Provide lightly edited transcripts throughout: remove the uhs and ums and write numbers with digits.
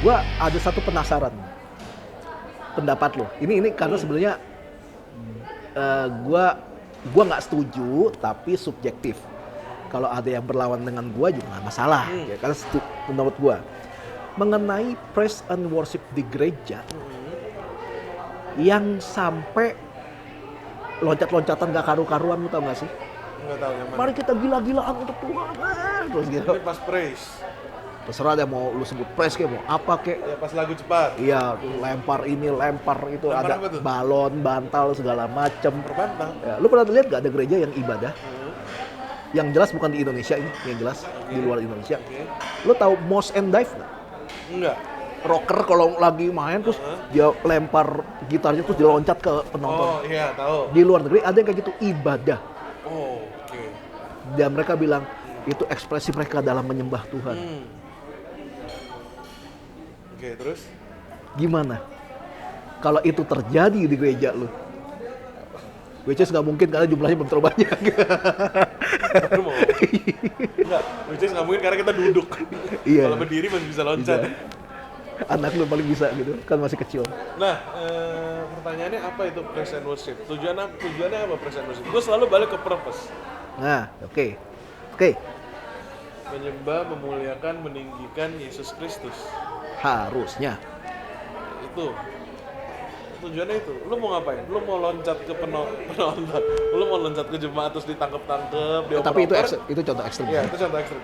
Gua ada satu penasaran pendapat lo. Ini karena sebenarnya gua nggak setuju tapi subjektif. Kalau ada yang berlawan dengan gua juga nggak masalah, ya karena menurut gua mengenai praise and worship di gereja yang sampai loncat-loncatan gak karu-karuan, lu tau gak sih? Nggak tahu yang mana. Mari kita gila-gilaan untuk Tuhan, terus gitu. Ini pas praise. Terserah deh mau lu sebut praise kayak mau apa kayak. Ya pas lagu cepat. Iya, lempar ini, lempar itu, Lempar ada apa tuh? balon, bantal segala macem. Berbantang. Ya, lu pernah lihat gak ada gereja yang ibadah? Yang jelas bukan di Indonesia ini, yang jelas di luar Indonesia. Oke. Lu tahu Moss and Dive nggak? Enggak. Rocker kalau lagi main terus dia lempar gitarnya terus dia loncat ke penonton. Oh iya tahu. Di luar negeri ada yang kayak gitu, ibadah. Oh oke. Dan mereka bilang itu ekspresi mereka dalam menyembah Tuhan. Oke terus? Gimana kalau itu terjadi di gereja lu? Which is nggak mungkin karena jumlahnya belum terlalu banyak. Lu mau? Enggak. Which is nggak mungkin karena kita duduk. Iya. Kalau berdiri masih bisa loncat. Bisa. Anak lu paling bisa gitu, kan masih kecil. Nah, pertanyaannya apa itu praise and worship? Tujuannya apa praise and worship? Gue selalu balik ke purpose. Nah, oke. Menyembah, memuliakan, meninggikan Yesus Kristus. Harusnya. Itu. Tujuannya itu. Lu mau ngapain? Lu mau loncat ke penonton. Lu mau loncat ke jemaat terus ditangkep-tangkep, Tapi dioper-oper. itu contoh ekstrim. Iya, itu contoh ekstrim.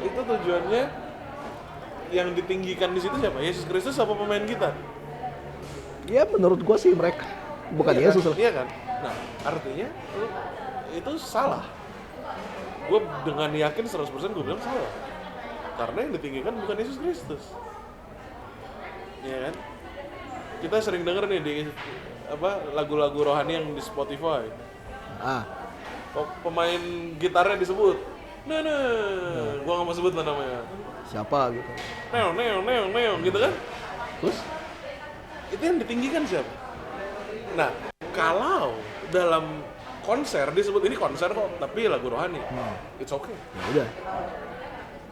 Itu tujuannya yang ditinggikan di situ siapa? Yesus Kristus apa pemain gitar? Ya menurut gua sih mereka, bukan Iya Yesus kan? lah. Iya kan? Nah, artinya itu salah. Gue dengan yakin 100% gue bilang salah. Karena yang ditinggikan bukan Yesus Kristus. Iya kan? Kita sering denger nih di lagu-lagu rohani yang di Spotify. Ah, Pemain gitarnya disebut. Nah, gua nggak mau sebut lah namanya. siapa gitu. Neong gitu kan? Terus Itu yang ditinggikan siapa? Nah, kalau dalam konser disebut ini konser kok, tapi lagu rohani, it's okay. ya udah.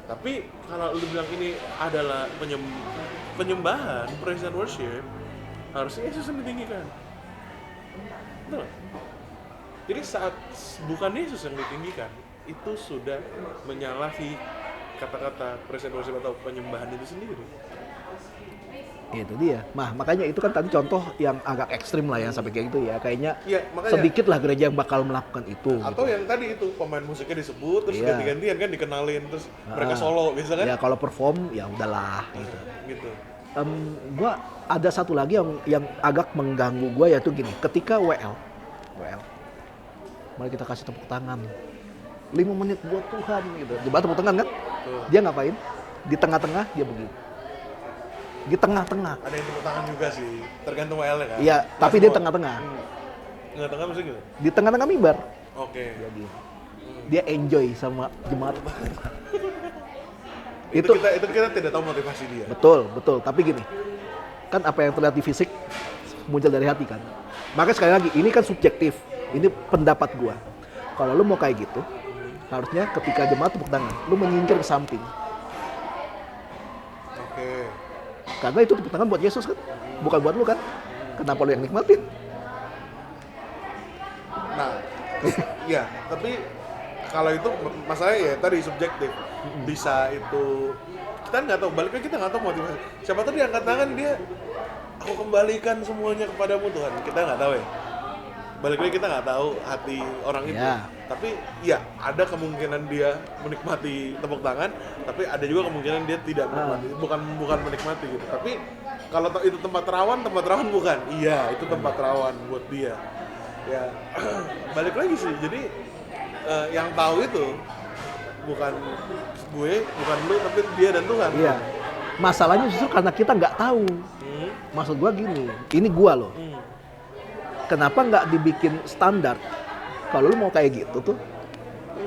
Tapi kalau lu bilang ini adalah penyembahan, praise and worship, harusnya Yesus yang ditinggikan. Betul. Jadi saat bukan Yesus yang ditinggikan, itu sudah menyalahi kata-kata praise and worship atau penyembahan itu sendiri. Itu dia. Makanya itu kan tadi contoh yang agak ekstrim lah ya sampai kayak gitu ya. Kayaknya Iya, makanya. sedikit lah gereja yang bakal melakukan itu. Atau gitu. yang tadi itu pemain musiknya disebut terus Iya. ganti-gantian kan dikenalin terus mereka solo biasa kan? Ya kalau perform ya udahlah gitu. Gitu. Gua ada satu lagi yang agak mengganggu gua yaitu gini. Ketika WL, mari kita kasih tepuk tangan. 5 menit buat Tuhan gitu. Coba tepuk tangan kan? Tuh. Dia ngapain? Di tengah-tengah dia begini. Di tengah-tengah. Ada yang tepuk tangan juga sih, tergantung WL-nya kan? Iya, Nggak tapi dia semua. tengah-tengah. Tengah-tengah maksudnya gitu? Di tengah-tengah mimbar. Oke. Dia gini. Dia enjoy sama jemaat. Itu kita tidak tahu motivasi dia. Betul. Tapi gini, kan apa yang terlihat di fisik muncul dari hati kan. Makanya sekali lagi, ini kan subjektif. Ini pendapat gua. Kalau lu mau kayak gitu, harusnya ketika jemaat tepuk tangan, lu menyingkir ke samping. Oke. Karena itu tepuk tangan buat Yesus kan, bukan buat lu kan. Kenapa lu yang nikmatin? Nah, iya, tapi kalau itu masalahnya ya tadi subjektif. Bisa itu kita nggak tahu, baliknya kita nggak tahu motivasi. Siapa tahu dia angkat tangan dia, aku kembalikan semuanya kepadamu Tuhan. Kita nggak tahu ya. Baliknya kita nggak tahu hati orang itu. Ya. Tapi ya ada kemungkinan dia menikmati tepuk tangan, tapi ada juga kemungkinan dia tidak menikmati. Bukan menikmati gitu. Tapi kalau itu tempat rawan bukan. Iya, itu tempat rawan buat dia. Ya balik lagi sih. Jadi yang tahu itu bukan gue, bukan lu, tapi dia dan Tuhan. Iya. Masalahnya justru karena kita nggak tahu. Maksud gua gini, ini gua loh. Kenapa nggak dibikin standar? Kalau lu mau kayak gitu tuh,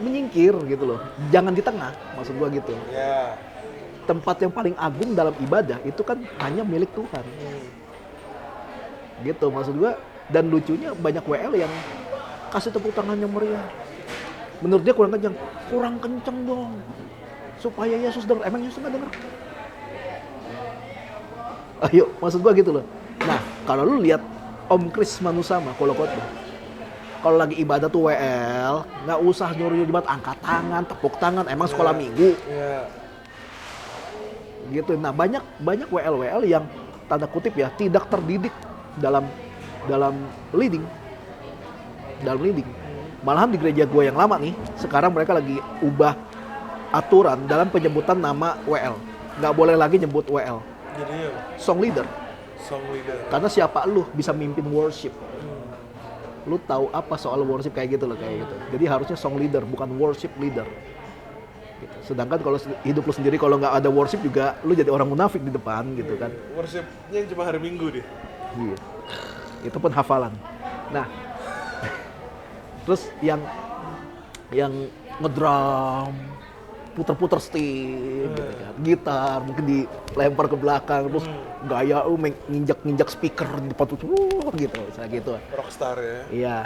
menyingkir gitu loh. Jangan di tengah, maksud gua gitu. Ya. Tempat yang paling agung dalam ibadah itu kan hanya milik Tuhan. Gitu maksud gua. Dan lucunya banyak WL yang kasih tepuk tangannya meriah. Menurut dia kurang kencang. Kurang kencang dong. Supaya Yesus denger. Emang Yesus nggak denger? Ayo, maksud gua gitu loh. Nah, kalau lu lihat Om Kris Manusama kalau khotbah, kalau lagi ibadah tuh WL, nggak usah nyuruh jemaat angkat tangan, tepuk tangan, emang sekolah minggu Iya. gitu. Nah, banyak WL yang tanda kutip ya tidak terdidik dalam leading. Malahan di gereja gue yang lama nih, sekarang mereka lagi ubah aturan dalam penyebutan nama WL. Nggak boleh lagi nyebut WL. Jadi ya, Song leader. song leader. Karena siapa lu bisa mimpin worship. Lu tahu apa soal worship kayak gitu loh, kayak gitu. Jadi harusnya song leader, bukan worship leader. Gitu. Sedangkan kalau hidup lu sendiri kalau nggak ada worship juga, lu jadi orang munafik di depan gitu kan. Worshipnya cuma hari Minggu deh. Iya. Itu pun hafalan. Nah, terus yang ngedrum, puter-puter stick, gitu kan. Gitar mungkin dilempar ke belakang, terus gaya nginjak speaker di depan tuh, gitu, misalnya gitu. Rockstar ya. Iya.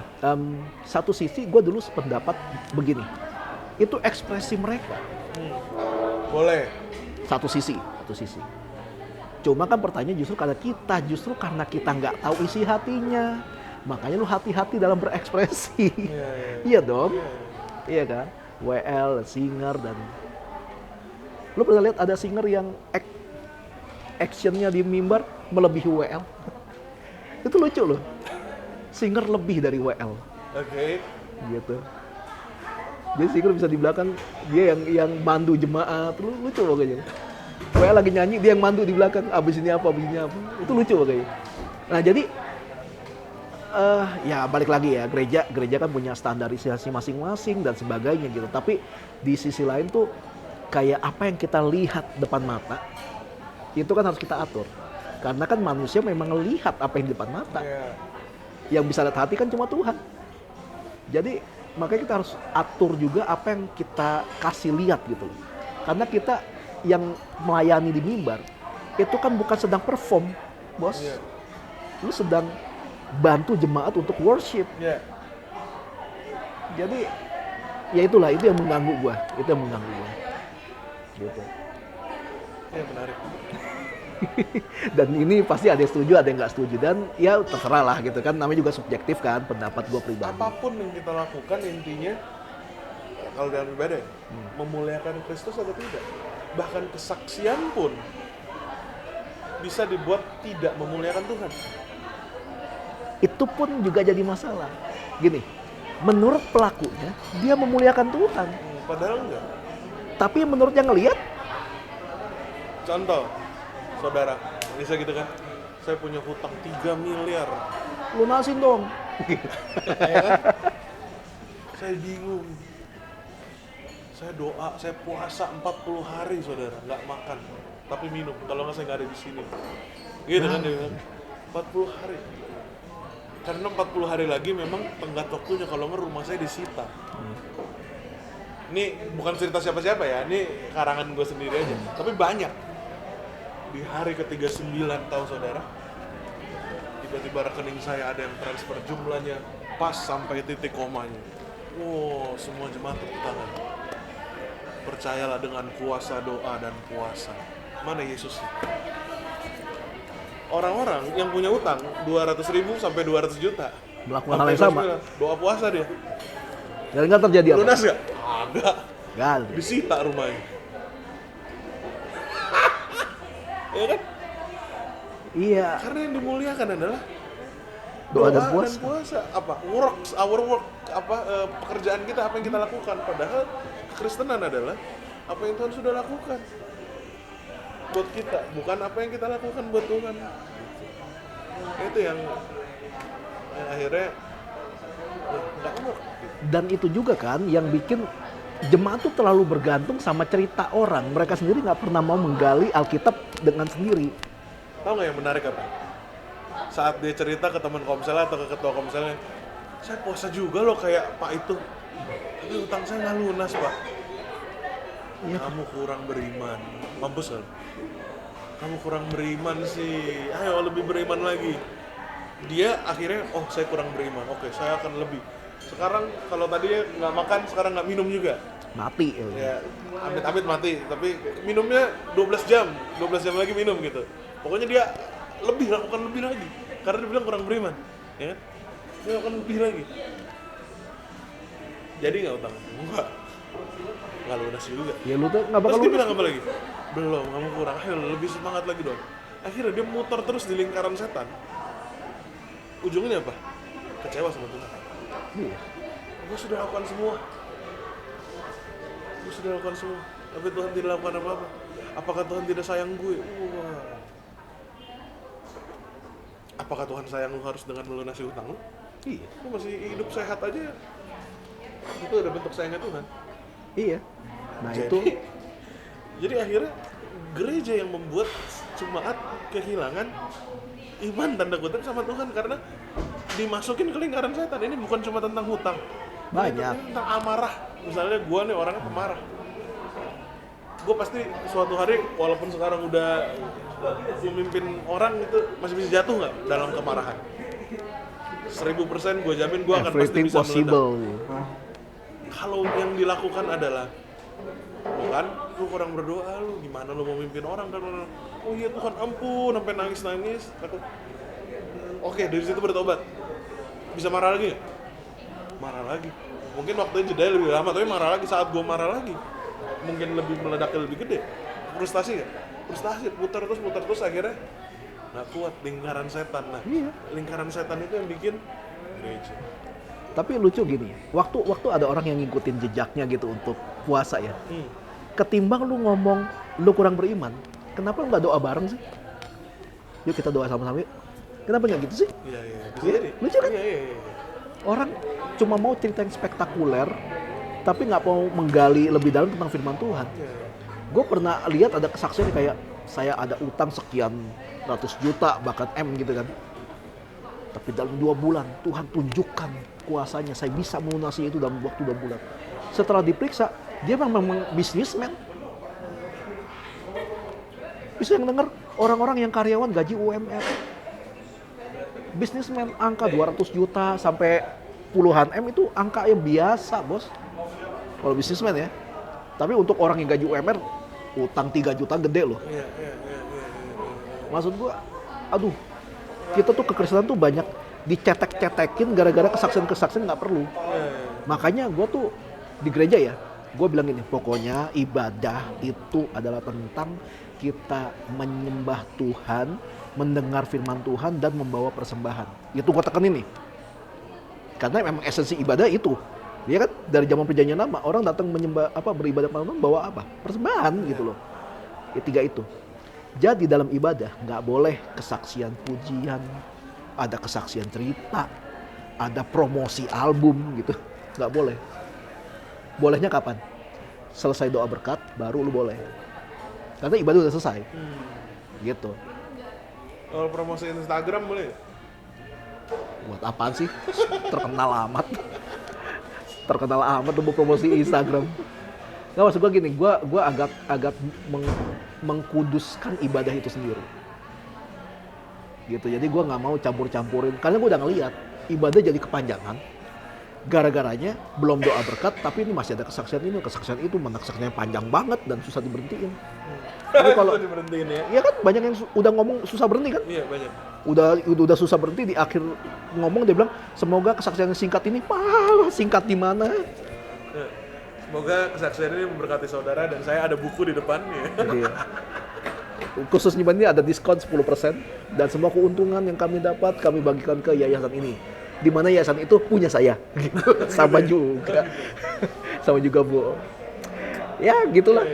Satu sisi gue dulu sependapat begini, itu ekspresi mereka. Boleh. Satu sisi. Cuma kan pertanyaan justru karena kita nggak tahu isi hatinya. Makanya lu hati-hati dalam berekspresi. Iya dong. Iya kan? WL, singer, dan lu pernah lihat ada singer yang actionnya di mimbar melebihi WL? Itu lucu loh. Singer lebih dari WL. Oke. Gitu. Jadi singer bisa di belakang, dia yang mandu jemaat. Lucu loh kayaknya. WL lagi nyanyi, dia yang mandu di belakang. Abis ini apa. Itu lucu loh kayaknya. Nah jadi ya balik lagi ya, gereja kan punya standarisasi masing-masing dan sebagainya gitu. Tapi di sisi lain tuh kayak apa yang kita lihat depan mata itu kan harus kita atur. Karena kan manusia memang lihat apa yang di depan mata. Yang bisa lihat hati kan cuma Tuhan. Jadi makanya kita harus atur juga apa yang kita kasih lihat gitu. Karena kita yang melayani di mimbar itu kan bukan sedang perform, bos. Lu sedang bantu jemaat untuk worship. Jadi ya itulah, itu yang mengganggu gua. Gitu. Ya menarik. Dan ini pasti ada yang setuju, ada yang nggak setuju, dan ya terserah lah gitu kan, namanya juga subjektif kan, pendapat gua pribadi. Apapun yang kita lakukan intinya kalau dalam ibadah memuliakan Kristus atau tidak. Bahkan kesaksian pun bisa dibuat tidak memuliakan Tuhan. Itu pun juga jadi masalah. Gini, menurut pelakunya dia memuliakan Tuhan, Padahal enggak. tapi menurut yang ngelihat, Contoh, saudara, bisa gitu kan? Saya punya hutang 3 miliar. lunasin dong. Ya kan? Saya bingung. Saya doa, saya puasa 40 hari saudara, nggak makan, tapi minum. Kalau nggak saya nggak ada di sini. Gitu kan dia bilang. 40 hari. Karena 40 hari lagi memang tenggat waktunya, kalau nggak rumah saya disita. Ini bukan cerita siapa-siapa ya, ini karangan gue sendiri aja. Tapi banyak. Di hari ke-39 tahu saudara, tiba-tiba rekening saya ada yang transfer jumlahnya pas sampai titik komanya. Wow, semua jemaat tepuk tangan. Percayalah dengan kuasa doa dan puasa. Mana Yesus? Orang-orang yang punya utang 200.000 sampai 200 juta Melakukan hal yang sama. Doa puasa dia. Dan nggak terjadi apa? Lunas nggak? Ada. Nggak ada. Disita rumahnya. Ya kan? Iya. Karena yang dimuliakan adalah Doa dan puasa. puasa. Apa? Our work, pekerjaan kita, apa yang kita lakukan. Padahal kekristenan adalah apa yang Tuhan sudah lakukan buat kita, bukan apa yang kita lakukan buat Tuhan. Itu yang akhirnya nggak work. Dan itu juga kan yang bikin jemaat tuh terlalu bergantung sama cerita orang. Mereka sendiri nggak pernah mau menggali Alkitab dengan sendiri. Tahu nggak yang menarik apa? Saat dia cerita ke teman komsel atau ke ketua komselnya, saya puasa juga loh kayak Pak itu, tapi utang saya nggak lunas Pak. Ya. Kamu kurang beriman, mampus kan? Kamu kurang beriman sih, ayo lebih beriman lagi. Dia akhirnya, oh saya kurang beriman, oke saya akan lebih. Sekarang kalau tadi nggak makan, sekarang nggak minum juga. Mati. Ya, amit-amit mati, tapi minumnya 12 jam lagi minum gitu. Pokoknya dia lakukan lebih lagi. Karena dia bilang kurang beriman, ya kan? Dia lakukan lebih lagi. Jadi nggak utang? Nggak lunas juga. Ya lu tuh nggak bakal Terus dia lunas. bilang apa lagi? Belum, kamu kurang. Ayo lebih semangat lagi dong. Akhirnya dia muter terus di lingkaran setan. Ujungnya apa? Kecewa sama Tuhan. Iya. Gue sudah lakukan semua. Tapi Tuhan tidak lakukan apa-apa. Apakah Tuhan tidak sayang gue? Wah. Apakah Tuhan sayang lu harus dengan melunasi hutang lu? Iya. Lu masih hidup sehat aja. Itu udah bentuk sayangnya Tuhan. Iya. Nah Jadi- itu Jadi akhirnya gereja yang membuat jemaat kehilangan iman tanda kutip sama Tuhan karena dimasukin ke lingkaran setan. Ini bukan cuma tentang hutang. Banyak. Ini tentang amarah. Misalnya gue nih orangnya pemarah. Gue pasti suatu hari walaupun sekarang udah memimpin orang itu masih bisa jatuh nggak dalam kemarahan? 1000% gue jamin gue akan pasti everything bisa meledak. possible. Kalau yang dilakukan adalah bukan lu kurang berdoa, lu gimana lu mau mimpin orang dan oh iya Tuhan ampun sampai nangis aku oke dari situ bertobat bisa marah lagi nggak? Marah lagi mungkin waktunya jeda lebih lama tapi marah lagi saat gue marah lagi mungkin lebih meledaknya lebih gede frustasi nggak? Frustasi putar terus akhirnya nggak kuat lingkaran setan. Nah Iya. lingkaran setan itu yang bikin gereja. Tapi lucu gini, waktu ada orang yang ngikutin jejaknya gitu untuk puasa ya. Ketimbang lu ngomong lu kurang beriman, kenapa lu nggak doa bareng sih? Yuk kita doa sama-sama yuk. Kenapa nggak gitu sih? Iya bisa Iya, jadi. lucu kan? Iya. Orang cuma mau cerita yang spektakuler, tapi nggak mau menggali lebih dalam tentang firman Tuhan. Iya. Gue pernah lihat ada kesaksian kayak saya ada utang sekian ratus juta bahkan M gitu kan. Tapi dalam 2 bulan Tuhan tunjukkan kuasanya, saya bisa melunasi itu dalam waktu 2 bulan. Setelah diperiksa, dia memang bisnismen. Bisa yang denger orang-orang yang karyawan gaji UMR. Bisnismen angka 200 juta sampai puluhan M itu angka yang biasa, bos. Kalau bisnismen ya. Tapi untuk orang yang gaji UMR, utang 3 juta gede loh. Iya. Maksud gua, aduh, kita tuh kekristenan tuh banyak dicetek-cetekin gara-gara kesaksian-kesaksian nggak perlu. Makanya gua tuh di gereja ya, gua bilang gini, pokoknya ibadah itu adalah tentang kita menyembah Tuhan, mendengar firman Tuhan dan membawa persembahan. Itu gua tekenin nih. Karena memang esensi ibadah itu. Ya kan dari zaman perjanjian lama orang datang menyembah beribadah kepada Tuhan bawa apa? Persembahan gitu loh. Ya, 3 itu. Jadi dalam ibadah nggak boleh kesaksian pujian, ada kesaksian cerita, ada promosi album gitu, nggak boleh. Bolehnya kapan? Selesai doa berkat, baru lu boleh. Karena ibadah udah selesai, gitu. Kalau promosi Instagram boleh? Buat apaan sih? Terkenal amat. Terkenal amat lu mau promosi Instagram. Nggak, maksud gue gini, gue agak mengkuduskan ibadah itu sendiri. Gitu, jadi gue nggak mau campur-campurin. Karena gue udah ngeliat ibadah jadi kepanjangan. Gara-garanya belum doa berkat, tapi ini masih ada kesaksian ini, kesaksian itu, mana kesaksiannya panjang banget dan susah diberhentiin. Jadi kalau diberhentiin ya? ya kan banyak yang udah ngomong susah berhenti kan? Iya banyak. Udah susah berhenti, di akhir ngomong dia bilang semoga kesaksian yang singkat ini, singkat di mana? Nah, semoga kesaksian ini memberkati saudara dan saya ada buku di depan ya. Jadi, khusus nyimpan ini ada diskon 10% dan semua keuntungan yang kami dapat kami bagikan ke yayasan ini. Di mana yayasan itu punya saya. Gitu. Sama juga. Sama juga, Bu. Ya, gitulah.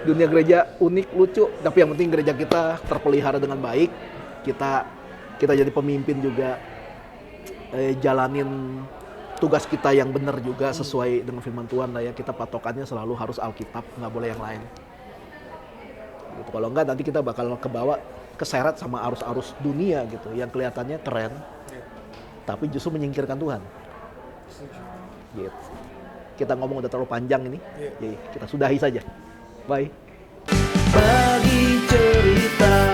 Dunia gereja unik, lucu, tapi yang penting gereja kita terpelihara dengan baik. Kita jadi pemimpin juga, jalanin tugas kita yang benar juga sesuai dengan firman Tuhan lah ya. Kita patokannya selalu harus Alkitab, nggak boleh yang lain. Gitu. Kalau enggak nanti kita bakal kebawa keseret sama arus-arus dunia gitu, yang kelihatannya keren, tapi justru menyingkirkan Tuhan. Gitu. Kita ngomong udah terlalu panjang ini, jadi kita sudahi saja. Bye. Bagi cerita